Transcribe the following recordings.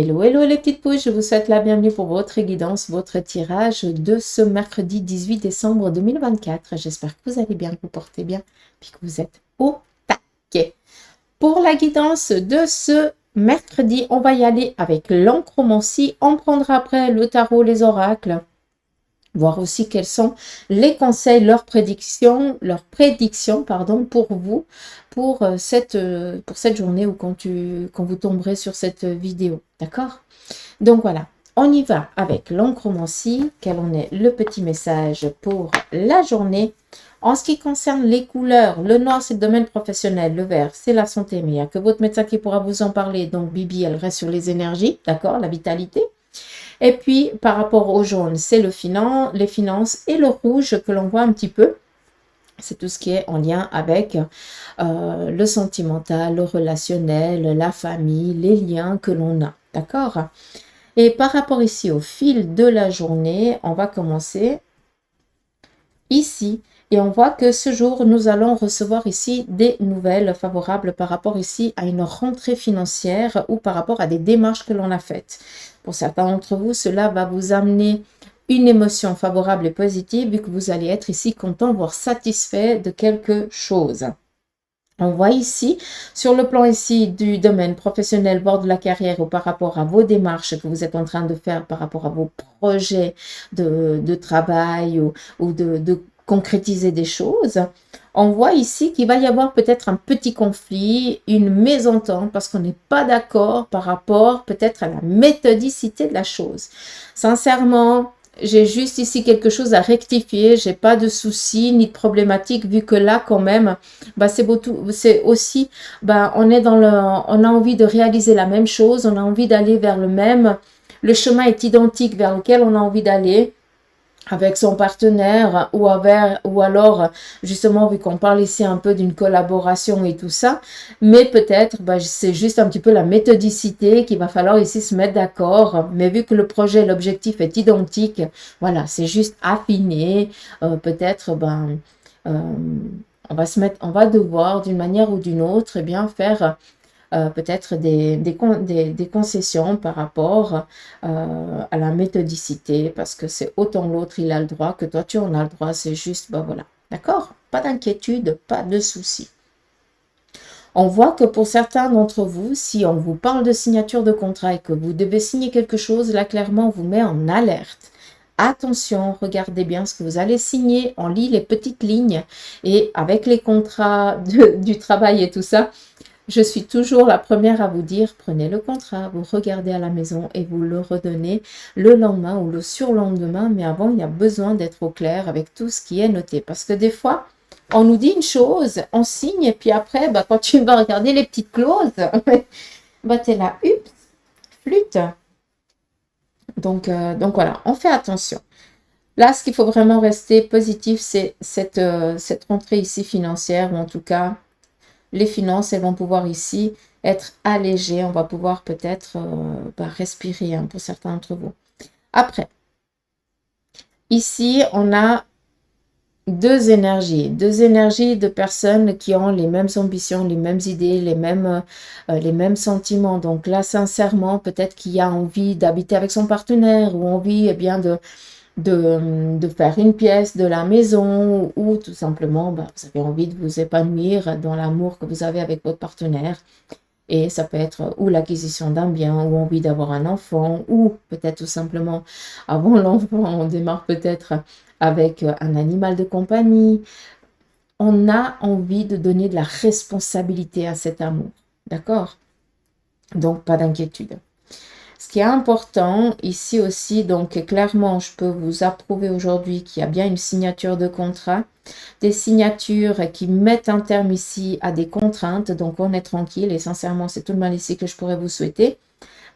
Hello, hello les petites pouces, je vous souhaite la bienvenue pour votre guidance, votre tirage de ce mercredi 18 décembre 2024. J'espère que vous allez bien, que vous portez bien, puis que vous êtes au taquet. Pour la guidance de ce mercredi, on va y aller avec l'encromancie. On prendra après le tarot, les oracles, voir aussi quels sont les conseils, leurs prédictions, pardon, pour vous, pour cette journée ou quand vous tomberez sur cette vidéo. D'accord? Donc voilà, on y va avec l'encromancie. Quel en est le petit message pour la journée? En ce qui concerne les couleurs, le noir c'est le domaine professionnel, le vert c'est la santé, mais il n'y a que votre médecin qui pourra vous en parler. Donc Bibi, elle reste sur les énergies, d'accord, la vitalité. Et puis, par rapport au jaune, c'est les finances. Et le rouge que l'on voit un petit peu, c'est tout ce qui est en lien avec le sentimental, le relationnel, la famille, les liens que l'on a. D'accord? Et par rapport ici au fil de la journée, on va commencer ici. Et on voit que ce jour, nous allons recevoir ici des nouvelles favorables par rapport ici à une rentrée financière ou par rapport à des démarches que l'on a faites. Pour certains d'entre vous, cela va vous amener une émotion favorable et positive vu que vous allez être ici content, voire satisfait de quelque chose. On voit ici, sur le plan ici du domaine professionnel, bord de la carrière ou par rapport à vos démarches que vous êtes en train de faire par rapport à vos projets de travail ou de concrétiser des choses, on voit ici qu'il va y avoir peut-être un petit conflit, une mésentente parce qu'on n'est pas d'accord par rapport peut-être à la méthodicité de la chose. Sincèrement, j'ai juste ici quelque chose à rectifier, j'ai pas de soucis ni de problématiques vu que là quand même, c'est aussi, on est on a envie de réaliser la même chose, on a envie d'aller vers le chemin est identique vers lequel on a envie d'aller avec son partenaire ou alors justement vu qu'on parle ici un peu d'une collaboration et tout ça, mais peut-être c'est juste un petit peu la méthodicité qu'il va falloir ici se mettre d'accord, mais vu que le projet, l'objectif est identique, voilà, c'est juste affiner, peut-être on va devoir d'une manière ou d'une autre faire peut-être des concessions par rapport à la méthodicité, parce que c'est autant l'autre il a le droit que toi tu en as le droit, c'est juste, voilà, d'accord? Pas d'inquiétude, pas de souci. On voit que pour certains d'entre vous, si on vous parle de signature de contrat et que vous devez signer quelque chose, là clairement on vous met en alerte. Attention, regardez bien ce que vous allez signer, on lit les petites lignes et avec les contrats du travail et tout ça, je suis toujours la première à vous dire, prenez le contrat, vous regardez à la maison et vous le redonnez le lendemain ou le surlendemain. Mais avant, il y a besoin d'être au clair avec tout ce qui est noté. Parce que des fois, on nous dit une chose, on signe et puis après, quand tu vas regarder les petites clauses, tu es là, ups, flûte. Donc voilà, on fait attention. Là, ce qu'il faut vraiment rester positif, c'est cette rentrée ici financière, ou en tout cas, les finances, elles vont pouvoir ici être allégées. On va pouvoir peut-être respirer pour certains d'entre vous. Après, ici, on a deux énergies de personnes qui ont les mêmes ambitions, les mêmes idées, les mêmes sentiments. Donc là, sincèrement, peut-être qu'il y a envie d'habiter avec son partenaire ou envie de faire une pièce de la maison ou tout simplement, vous avez envie de vous épanouir dans l'amour que vous avez avec votre partenaire. Et ça peut être ou l'acquisition d'un bien, ou envie d'avoir un enfant, ou peut-être tout simplement, avant l'enfant, on démarre peut-être avec un animal de compagnie. On a envie de donner de la responsabilité à cet amour. D'accord? Donc, pas d'inquiétude. Ce qui est important ici aussi, donc clairement, je peux vous approuver aujourd'hui qu'il y a bien une signature de contrat, des signatures qui mettent un terme ici à des contraintes, donc on est tranquille et sincèrement, c'est tout le mal ici que je pourrais vous souhaiter.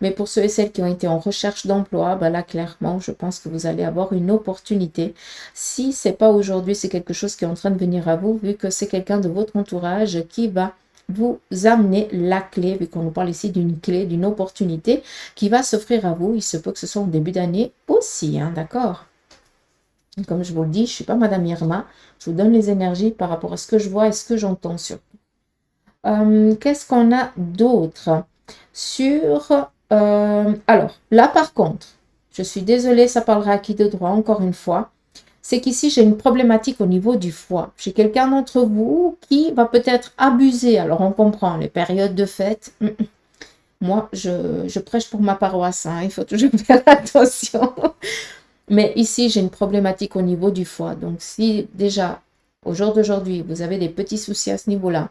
Mais pour ceux et celles qui ont été en recherche d'emploi, là clairement, je pense que vous allez avoir une opportunité. Si ce n'est pas aujourd'hui, c'est quelque chose qui est en train de venir à vous, vu que c'est quelqu'un de votre entourage qui va vous amener la clé, vu qu'on nous parle ici d'une clé, d'une opportunité qui va s'offrir à vous. Il se peut que ce soit en début d'année aussi, d'accord? Comme je vous le dis, je ne suis pas Madame Irma. Je vous donne les énergies par rapport à ce que je vois et ce que j'entends surtout. Qu'est-ce qu'on a d'autre? Sur Alors, là par contre, je suis désolée, ça parlera à qui de droit, encore une fois. C'est qu'ici, j'ai une problématique au niveau du foie. J'ai quelqu'un d'entre vous qui va peut-être abuser. Alors, on comprend, les périodes de fête. Moi, je prêche pour ma paroisse, hein, il faut toujours faire attention. Mais ici, j'ai une problématique au niveau du foie. Donc, si déjà, au jour d'aujourd'hui, vous avez des petits soucis à ce niveau-là,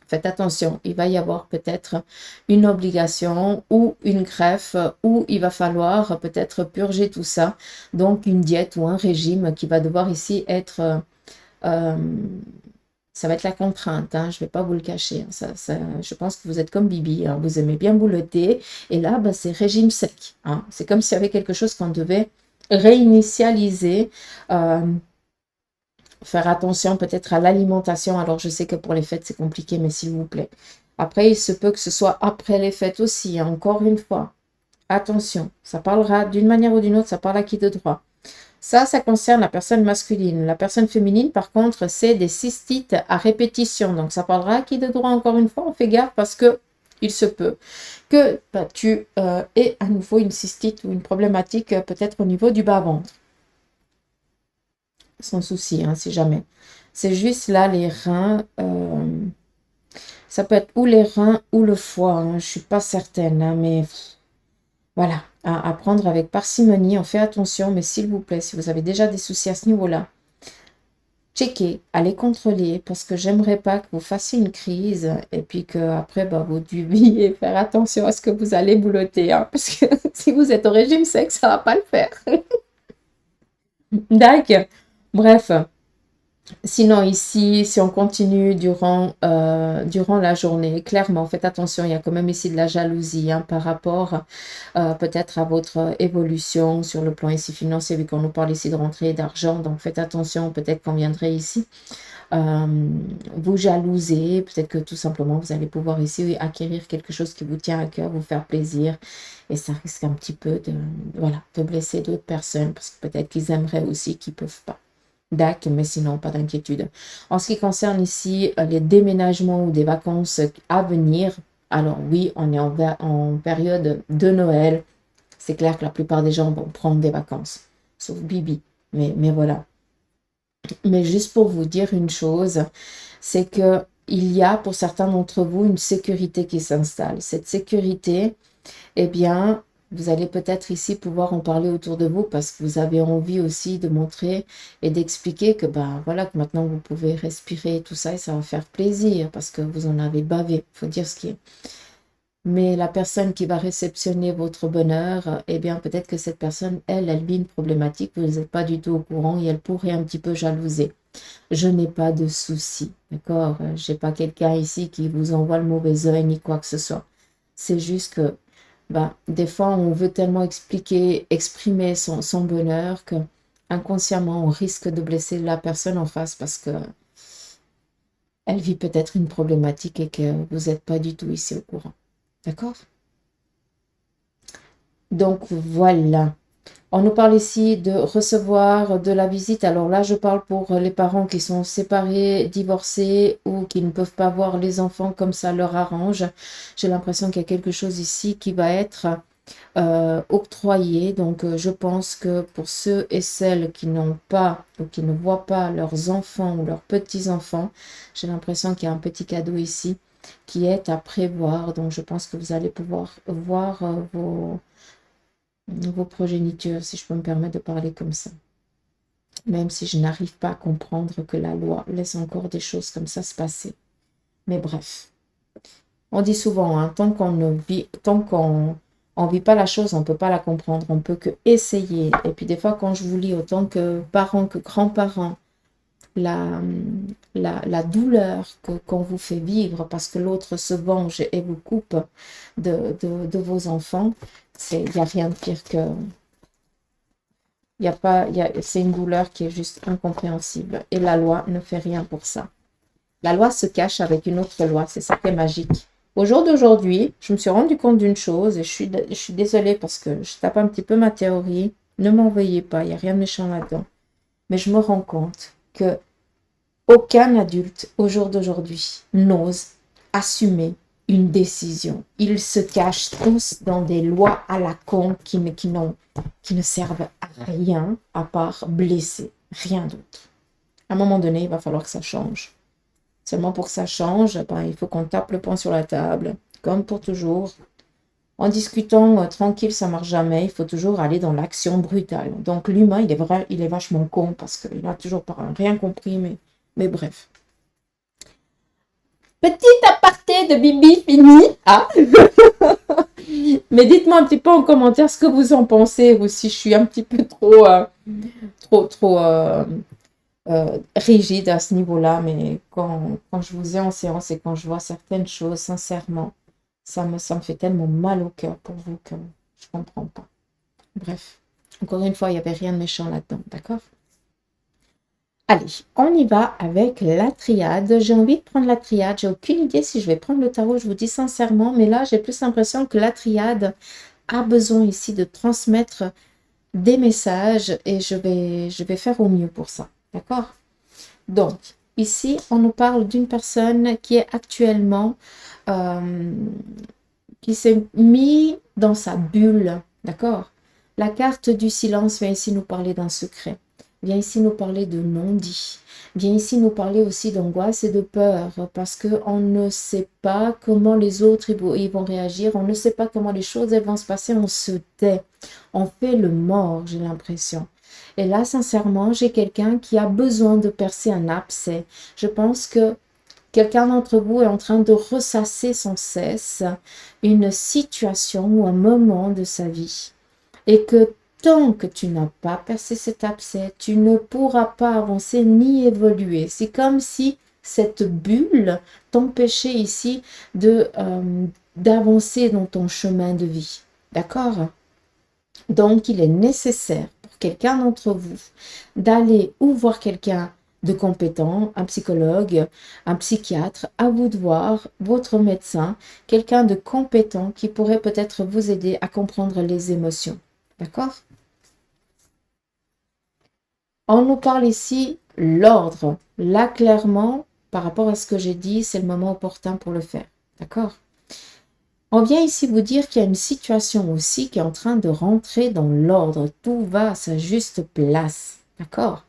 faites attention, il va y avoir peut-être une obligation ou une greffe où il va falloir peut-être purger tout ça. Donc, une diète ou un régime qui va devoir ici être... euh, ça va être la contrainte, hein, je ne vais pas vous le cacher. Hein, je pense que vous êtes comme Bibi, hein, vous aimez bien boulotter. Et là, bah, c'est régime sec. Hein, c'est comme s'il y avait quelque chose qu'on devait réinitialiser. Faire attention peut-être à l'alimentation. Alors, je sais que pour les fêtes, c'est compliqué, mais s'il vous plaît. Après, il se peut que ce soit après les fêtes aussi, hein, encore une fois. Attention, ça parlera d'une manière ou d'une autre, ça parle à qui de droit. Ça concerne la personne masculine. La personne féminine, par contre, c'est des cystites à répétition. Donc, ça parlera à qui de droit, encore une fois. On fait gaffe parce que il se peut que bah, tu aies à nouveau une cystite ou une problématique peut-être au niveau du bas-ventre. Sans souci, hein, si jamais. C'est juste là, les reins. Ça peut être ou les reins ou le foie. Hein, je ne suis pas certaine, hein, mais voilà. À prendre avec parcimonie. On fait attention, mais s'il vous plaît, si vous avez déjà des soucis à ce niveau-là, checkez, allez contrôler, parce que j'aimerais pas que vous fassiez une crise et puis que après bah, vous deviez faire attention à ce que vous allez boulotter. Hein, parce que si vous êtes au régime sec, ça va pas le faire. D'accord. Bref. Sinon, ici, si on continue durant la journée, clairement, faites attention, il y a quand même ici de la jalousie hein, par rapport peut-être à votre évolution sur le plan ici financier, vu qu'on nous parle ici de rentrée d'argent. Donc, faites attention, peut-être qu'on viendrait ici vous jalouser, peut-être que tout simplement, vous allez pouvoir ici acquérir quelque chose qui vous tient à cœur, vous faire plaisir. Et ça risque un petit peu voilà, de blesser d'autres personnes, parce que peut-être qu'ils aimeraient aussi, qu'ils ne peuvent pas. D'accord, mais sinon, pas d'inquiétude. En ce qui concerne ici les déménagements ou des vacances à venir, alors oui, on est en période de Noël. C'est clair que la plupart des gens vont prendre des vacances, sauf Bibi. Mais voilà. Mais juste pour vous dire une chose, c'est que il y a pour certains d'entre vous une sécurité qui s'installe. Cette sécurité, eh bien, vous allez peut-être ici pouvoir en parler autour de vous parce que vous avez envie aussi de montrer et d'expliquer que, ben, voilà, que maintenant vous pouvez respirer et tout ça et ça va faire plaisir parce que vous en avez bavé, il faut dire ce qui est. Mais la personne qui va réceptionner votre bonheur, eh bien, peut-être que cette personne, elle vit une problématique, vous n'êtes pas du tout au courant et elle pourrait un petit peu jalouser. Je n'ai pas de souci, d'accord? Je n'ai pas quelqu'un ici qui vous envoie le mauvais œil ni quoi que ce soit. C'est juste que bah, des fois, on veut tellement exprimer son bonheur que inconsciemment, on risque de blesser la personne en face parce que elle vit peut-être une problématique et que vous n'êtes pas du tout ici au courant. D'accord? Donc voilà. On nous parle ici de recevoir de la visite. Alors là, je parle pour les parents qui sont séparés, divorcés ou qui ne peuvent pas voir les enfants comme ça leur arrange. J'ai l'impression qu'il y a quelque chose ici qui va être octroyé. Donc, je pense que pour ceux et celles qui n'ont pas ou qui ne voient pas leurs enfants ou leurs petits-enfants, j'ai l'impression qu'il y a un petit cadeau ici qui est à prévoir. Donc, je pense que vous allez pouvoir voir vos progénitures, si je peux me permettre de parler comme ça. Même si je n'arrive pas à comprendre que la loi laisse encore des choses comme ça se passer. Mais bref. On dit souvent, hein, tant qu'on on vit pas la chose, on ne peut pas la comprendre. On peut que essayer. Et puis des fois, quand je vous lis, autant que parents, que grands-parents, la douleur qu'on vous fait vivre parce que l'autre se venge et vous coupe de vos enfants, il n'y a rien de pire que... C'est une douleur qui est juste incompréhensible. Et la loi ne fait rien pour ça. La loi se cache avec une autre loi. C'est ça qui est magique. Au jour d'aujourd'hui, je me suis rendu compte d'une chose et je suis désolée parce que je tape un petit peu ma théorie. Ne m'en veuillez pas, il n'y a rien de méchant là-dedans. Mais je me rends compte que aucun adulte au jour d'aujourd'hui n'ose assumer une décision. Ils se cachent tous dans des lois à la con qui ne servent à rien à part blesser, rien d'autre. À un moment donné, il va falloir que ça change. Seulement pour que ça change, ben, il faut qu'on tape le poing sur la table, comme pour toujours. En discutant tranquille, ça ne marche jamais. Il faut toujours aller dans l'action brutale. Donc l'humain, il est vachement con parce qu'il n'a toujours pas rien compris, mais bref. Petit aparté de Bibi fini. Ah. Mais dites-moi un petit peu en commentaire ce que vous en pensez, ou si je suis un petit peu trop rigide à ce niveau-là. Mais quand je vous ai en séance et quand je vois certaines choses, sincèrement, ça me fait tellement mal au cœur pour vous que je ne comprends pas. Bref, encore une fois, il n'y avait rien de méchant là-dedans, d'accord? Allez, on y va avec la triade. J'ai envie de prendre la triade. J'ai aucune idée si je vais prendre le tarot, je vous dis sincèrement. Mais là, j'ai plus l'impression que la triade a besoin ici de transmettre des messages. Et je vais faire au mieux pour ça. D'accord? Donc, ici, on nous parle d'une personne qui est actuellement... qui s'est mis dans sa bulle. D'accord? La carte du silence vient ici nous parler d'un secret. Vient ici nous parler de non-dit, vient ici nous parler aussi d'angoisse et de peur, parce qu'on ne sait pas comment les autres ils vont réagir, on ne sait pas comment les choses elles vont se passer, on se tait, on fait le mort, j'ai l'impression. Et là, sincèrement, j'ai quelqu'un qui a besoin de percer un abcès. Je pense que quelqu'un d'entre vous est en train de ressasser sans cesse une situation ou un moment de sa vie. Et que tant que tu n'as pas percé cet abcès, tu ne pourras pas avancer ni évoluer. C'est comme si cette bulle t'empêchait ici d'avancer dans ton chemin de vie. D'accord? Donc, il est nécessaire pour quelqu'un d'entre vous d'aller ou voir quelqu'un de compétent, un psychologue, un psychiatre, à vous de voir, votre médecin, quelqu'un de compétent qui pourrait peut-être vous aider à comprendre les émotions. D'accord? On nous parle ici l'ordre. Là, clairement, par rapport à ce que j'ai dit, c'est le moment opportun pour le faire. D'accord? On vient ici vous dire qu'il y a une situation aussi qui est en train de rentrer dans l'ordre. Tout va à sa juste place. D'accord?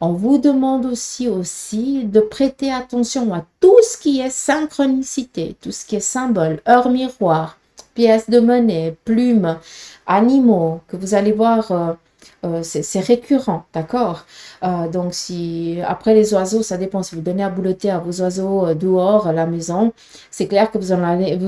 On vous demande aussi de prêter attention à tout ce qui est synchronicité, tout ce qui est symbole, heure miroir, pièces de monnaie, plumes, animaux, que vous allez voir, c'est récurrent, d'accord? Donc, si après les oiseaux, ça dépend, si vous donnez à boulotter à vos oiseaux dehors, à la maison, c'est clair que vous en allez,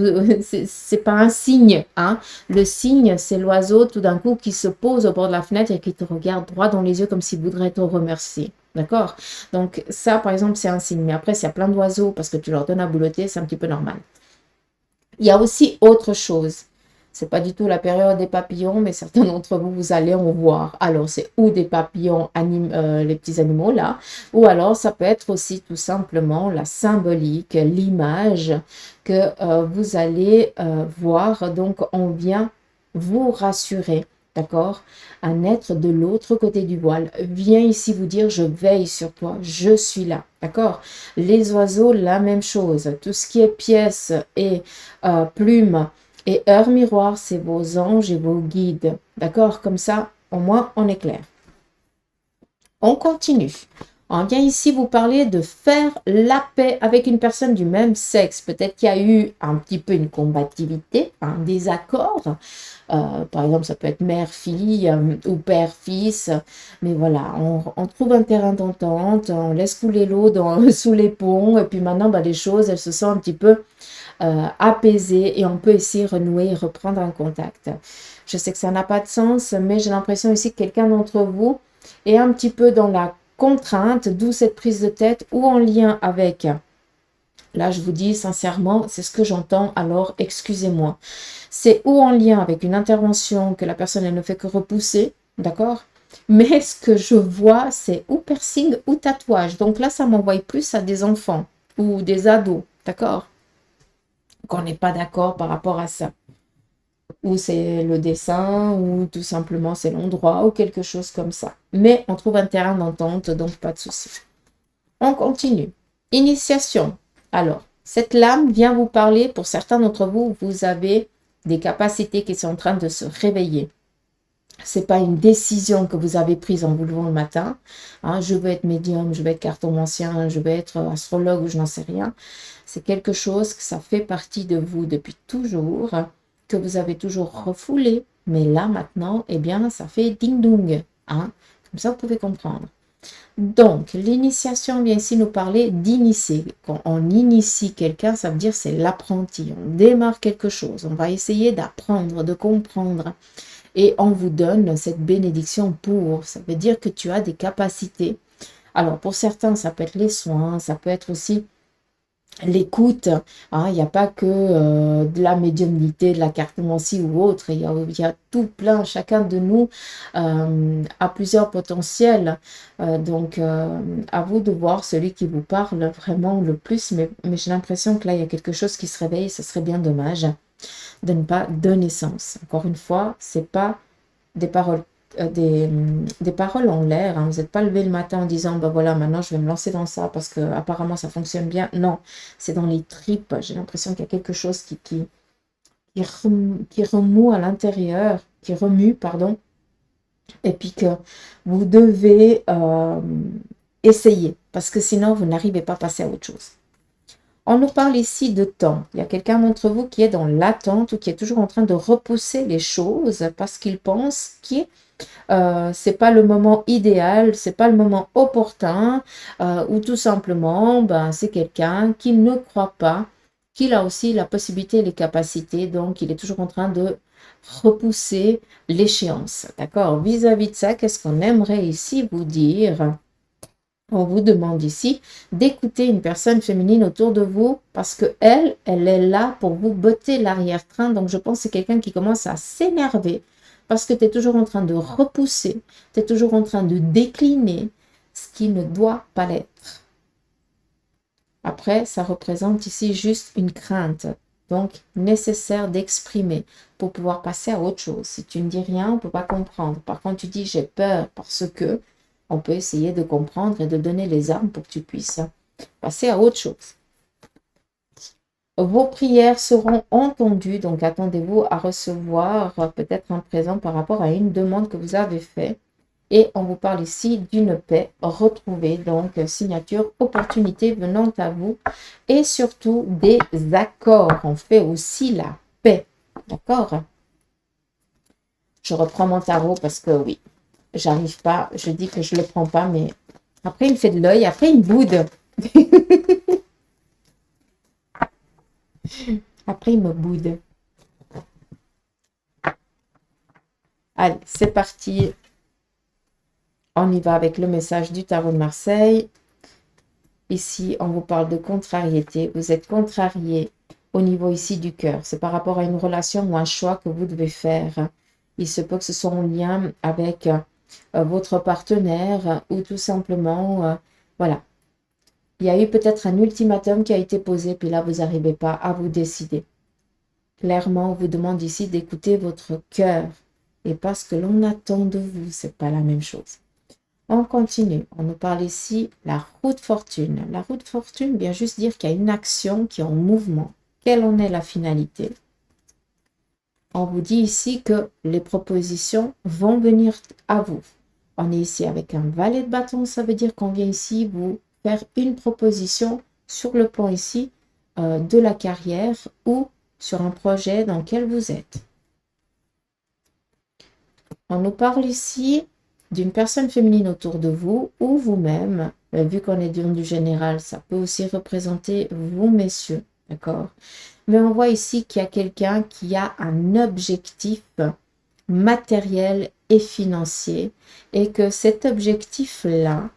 c'est pas un signe, hein? Le signe, c'est l'oiseau tout d'un coup qui se pose au bord de la fenêtre et qui te regarde droit dans les yeux comme s'il voudrait te remercier. D'accord? Donc, ça, par exemple, c'est un signe. Mais après, s'il y a plein d'oiseaux parce que tu leur donnes à boulotter, c'est un petit peu normal. Il y a aussi autre chose. C'est pas du tout la période des papillons, mais certains d'entre vous, vous allez en voir. Alors, c'est ou des papillons, les petits animaux là, ou alors ça peut être aussi tout simplement la symbolique, l'image que vous allez voir. Donc, on vient vous rassurer. D'accord? Un être de l'autre côté du voile vient ici vous dire, je veille sur toi, je suis là. D'accord? Les oiseaux, la même chose. Tout ce qui est pièces et plumes et heure miroir, c'est vos anges et vos guides. D'accord? Comme ça, au moins, on est clair. On continue. On vient ici vous parler de faire la paix avec une personne du même sexe. Peut-être qu'il y a eu un petit peu une combativité, un désaccord. Par exemple, ça peut être mère-fille ou père-fils. Mais voilà, on trouve un terrain d'entente, on laisse couler l'eau sous les ponts. Et puis maintenant, bah, les choses, elles se sentent un petit peu apaisées et on peut essayer de renouer et reprendre un contact. Je sais que ça n'a pas de sens, mais j'ai l'impression ici que quelqu'un d'entre vous est un petit peu dans la contrainte, d'où cette prise de tête ou en lien avec... Là, je vous dis sincèrement, c'est ce que j'entends, alors excusez-moi. C'est ou en lien avec une intervention que la personne elle ne fait que repousser, d'accord? Mais ce que je vois, c'est ou piercing ou tatouage. Donc là, ça m'envoie plus à des enfants ou des ados, d'accord? Qu'on n'est pas d'accord par rapport à ça. Ou c'est le dessin, ou tout simplement c'est l'endroit, ou quelque chose comme ça. Mais on trouve un terrain d'entente, donc pas de souci. On continue. Initiation. Alors, Cette lame vient vous parler, pour certains d'entre vous, vous avez des capacités qui sont en train de se réveiller. Ce n'est pas une décision que vous avez prise en vous levant le matin. Hein, je veux être médium, je veux être cartomancien, je veux être astrologue ou je n'en sais rien. C'est quelque chose que ça fait partie de vous depuis toujours, que vous avez toujours refoulé. Mais là, maintenant, eh bien, ça fait ding-dong. Hein, comme ça, vous pouvez comprendre. Donc, l'initiation vient ici nous parler d'initier. Quand on initie quelqu'un, ça veut dire c'est l'apprenti. On démarre quelque chose. On va essayer d'apprendre, de comprendre. Et on vous donne cette bénédiction pour. Ça veut dire que tu as des capacités. Alors, pour certains, ça peut être les soins, ça peut être aussi l'écoute. Hein, il n'y a pas que de la médiumnité, de la cartomancie ou autre. Il y a tout plein. Chacun de nous a plusieurs potentiels. Donc, à vous de voir celui qui vous parle vraiment le plus. Mais j'ai l'impression que là, il y a quelque chose qui se réveille. Ce serait bien dommage de ne pas donner sens. Encore une fois, c'est pas des paroles des paroles en l'air. Hein. Vous n'êtes pas levé le matin en disant ben voilà, maintenant je vais me lancer dans ça parce que apparemment ça fonctionne bien. Non, c'est dans les tripes. J'ai l'impression qu'il y a quelque chose qui remue à l'intérieur, qui remue, pardon, et puis que vous devez essayer parce que sinon vous n'arrivez pas à passer à autre chose. On nous parle ici de temps. Il y a quelqu'un d'entre vous qui est dans l'attente ou qui est toujours en train de repousser les choses parce qu'il pense que c'est pas le moment idéal, c'est pas le moment opportun, ou tout simplement, ben, c'est quelqu'un qui ne croit pas qu'il a aussi la possibilité et les capacités, donc il est toujours en train de repousser l'échéance. D'accord? Vis-à-vis de ça, qu'est-ce qu'on aimerait ici vous dire? On vous demande ici d'écouter une personne féminine autour de vous parce que elle est là pour vous botter l'arrière-train. Donc, je pense que c'est quelqu'un qui commence à s'énerver parce que tu es toujours en train de repousser, tu es toujours en train de décliner ce qui ne doit pas l'être. Après, ça représente ici juste une crainte, donc nécessaire d'exprimer pour pouvoir passer à autre chose. Si tu ne dis rien, on ne peut pas comprendre. Par contre, tu dis j'ai peur parce que on peut essayer de comprendre et de donner les armes pour que tu puisses passer à autre chose. Vos prières seront entendues, donc attendez-vous à recevoir peut-être un présent par rapport à une demande que vous avez faite. Et on vous parle ici d'une paix retrouvée, donc signature, opportunité venant à vous et surtout des accords. On fait aussi la paix, d'accord? Je reprends mon tarot parce que oui, j'arrive pas, je dis que je le prends pas, mais après il me fait de l'œil, après il me boude. Après il me boude. Allez, c'est parti. On y va avec le message du tarot de Marseille. Ici, on vous parle de contrariété. Vous êtes contrarié au niveau ici du cœur. C'est par rapport à une relation ou un choix que vous devez faire. Il se peut que ce soit en lien avec votre partenaire ou tout simplement, voilà. Il y a eu peut-être un ultimatum qui a été posé, puis là, vous n'arrivez pas à vous décider. Clairement, on vous demande ici d'écouter votre cœur et pas ce que l'on attend de vous. C'est pas la même chose. On continue. On nous parle ici la roue de fortune. La roue de fortune vient juste dire qu'il y a une action qui est en mouvement. Quelle en est la finalité? On vous dit ici que les propositions vont venir à vous. On est ici avec un valet de bâton. Ça veut dire qu'on vient ici vous faire une proposition sur le plan ici de la carrière ou sur un projet dans lequel vous êtes. On nous parle ici d'une personne féminine autour de vous ou vous-même. Vu qu'on est du général, ça peut aussi représenter vous, messieurs. D'accord? Mais on voit ici qu'il y a quelqu'un qui a un objectif matériel et financier et que cet objectif-là,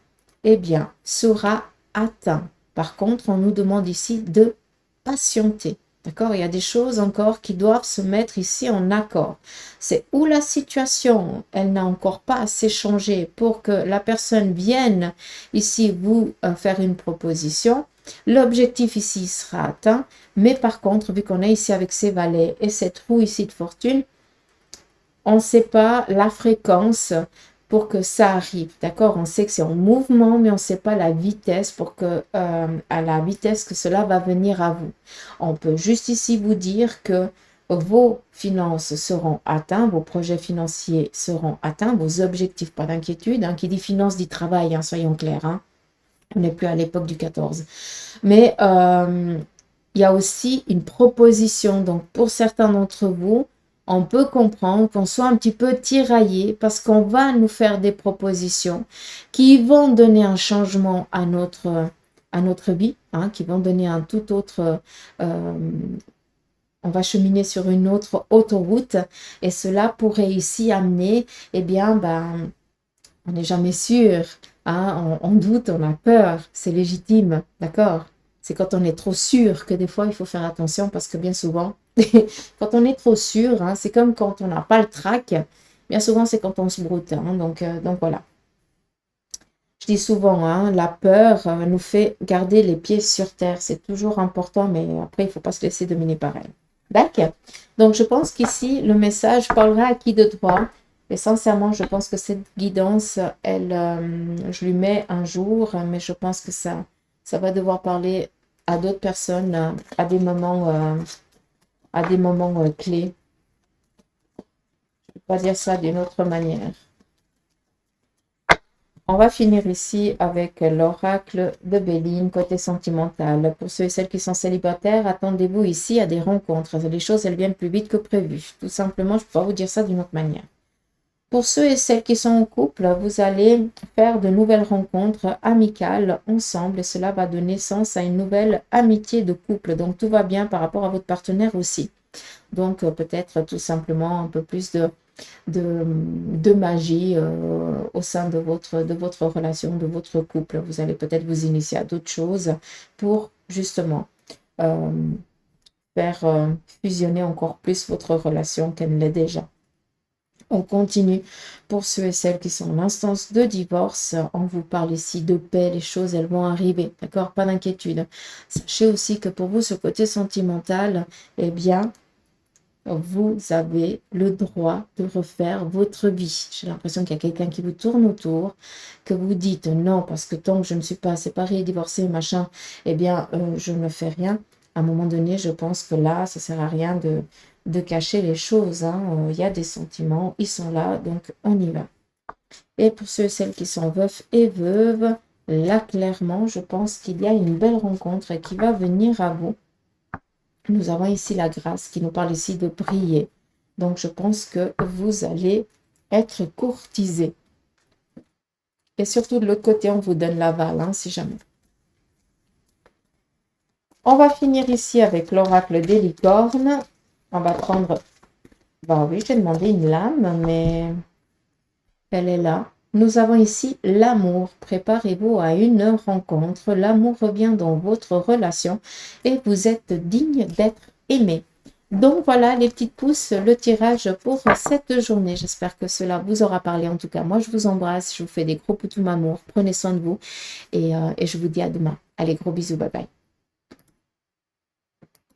eh bien, sera atteint. Par contre, on nous demande ici de patienter. D'accord? Il y a des choses encore qui doivent se mettre ici en accord. C'est où la situation, elle n'a encore pas assez changé pour que la personne vienne ici vous faire une proposition. L'objectif ici sera atteint, mais par contre, vu qu'on est ici avec ces valets et cette roue ici de fortune, on ne sait pas la fréquence pour que ça arrive, d'accord? On sait que c'est en mouvement, mais on ne sait pas la vitesse pour que, à la vitesse que cela va venir à vous. On peut juste ici vous dire que vos finances seront atteints, vos projets financiers seront atteints, vos objectifs, pas d'inquiétude. Hein. Qui dit finance dit travail, hein, soyons clairs. Hein. On n'est plus à l'époque du 14. Mais il y a aussi une proposition. Donc, pour certains d'entre vous, on peut comprendre qu'on soit un petit peu tiraillé parce qu'on va nous faire des propositions qui vont donner un changement à notre vie, hein, qui vont donner un tout autre... on va cheminer sur une autre autoroute et cela pourrait ici amener, eh bien, ben, on n'est jamais sûr, hein, on doute, on a peur, c'est légitime, d'accord? C'est quand on est trop sûr que des fois, il faut faire attention parce que bien souvent, quand on est trop sûr, hein, c'est comme quand on n'a pas le trac, bien souvent, c'est quand on se broute. Hein, donc voilà. Je dis souvent, hein, la peur nous fait garder les pieds sur terre. C'est toujours important, mais après, il ne faut pas se laisser dominer par elle. D'accord. Donc, je pense qu'ici, le message parlera à qui de droit. Et sincèrement, je pense que cette guidance, elle, je lui mets un jour, mais je pense que ça va devoir parler à d'autres personnes à des moments clés. Je ne peux pas dire ça d'une autre manière. On va finir ici avec l'oracle de Béline, côté sentimental. Pour ceux et celles qui sont célibataires, attendez-vous ici à des rencontres. Les choses, elles viennent plus vite que prévu. Tout simplement, je ne peux pas vous dire ça d'une autre manière. Pour ceux et celles qui sont en couple, vous allez faire de nouvelles rencontres amicales ensemble et cela va donner naissance à une nouvelle amitié de couple. Donc, tout va bien par rapport à votre partenaire aussi. Donc, peut-être tout simplement un peu plus de magie au sein de votre relation, de votre couple. Vous allez peut-être vous initier à d'autres choses pour justement faire fusionner encore plus votre relation qu'elle ne l'est déjà. On continue pour ceux et celles qui sont en instance de divorce. On vous parle ici de paix, les choses, elles vont arriver, d'accord? Pas d'inquiétude. Sachez aussi que pour vous, ce côté sentimental, eh bien, vous avez le droit de refaire votre vie. J'ai l'impression qu'il y a quelqu'un qui vous tourne autour, que vous dites non, parce que tant que je ne suis pas séparée, divorcée, machin, eh bien, je ne fais rien. À un moment donné, je pense que là, ça ne sert à rien de cacher les choses. Hein. Il y a des sentiments, ils sont là, donc on y va. Et pour ceux et celles qui sont veufs et veuves, là, clairement, je pense qu'il y a une belle rencontre qui va venir à vous. Nous avons ici la grâce qui nous parle ici de prier. Donc, je pense que vous allez être courtisé. Et surtout, de l'autre côté, on vous donne l'aval, hein, si jamais. On va finir ici avec l'oracle des licornes. On va prendre... Bah oui, j'ai demandé une lame, mais elle est là. Nous avons ici l'amour. Préparez-vous à une rencontre. L'amour revient dans votre relation et vous êtes digne d'être aimé. Donc voilà les petites pouces, le tirage pour cette journée. J'espère que cela vous aura parlé. En tout cas, moi je vous embrasse. Je vous fais des gros poutous d'amour. Prenez soin de vous et je vous dis à demain. Allez, gros bisous. Bye bye.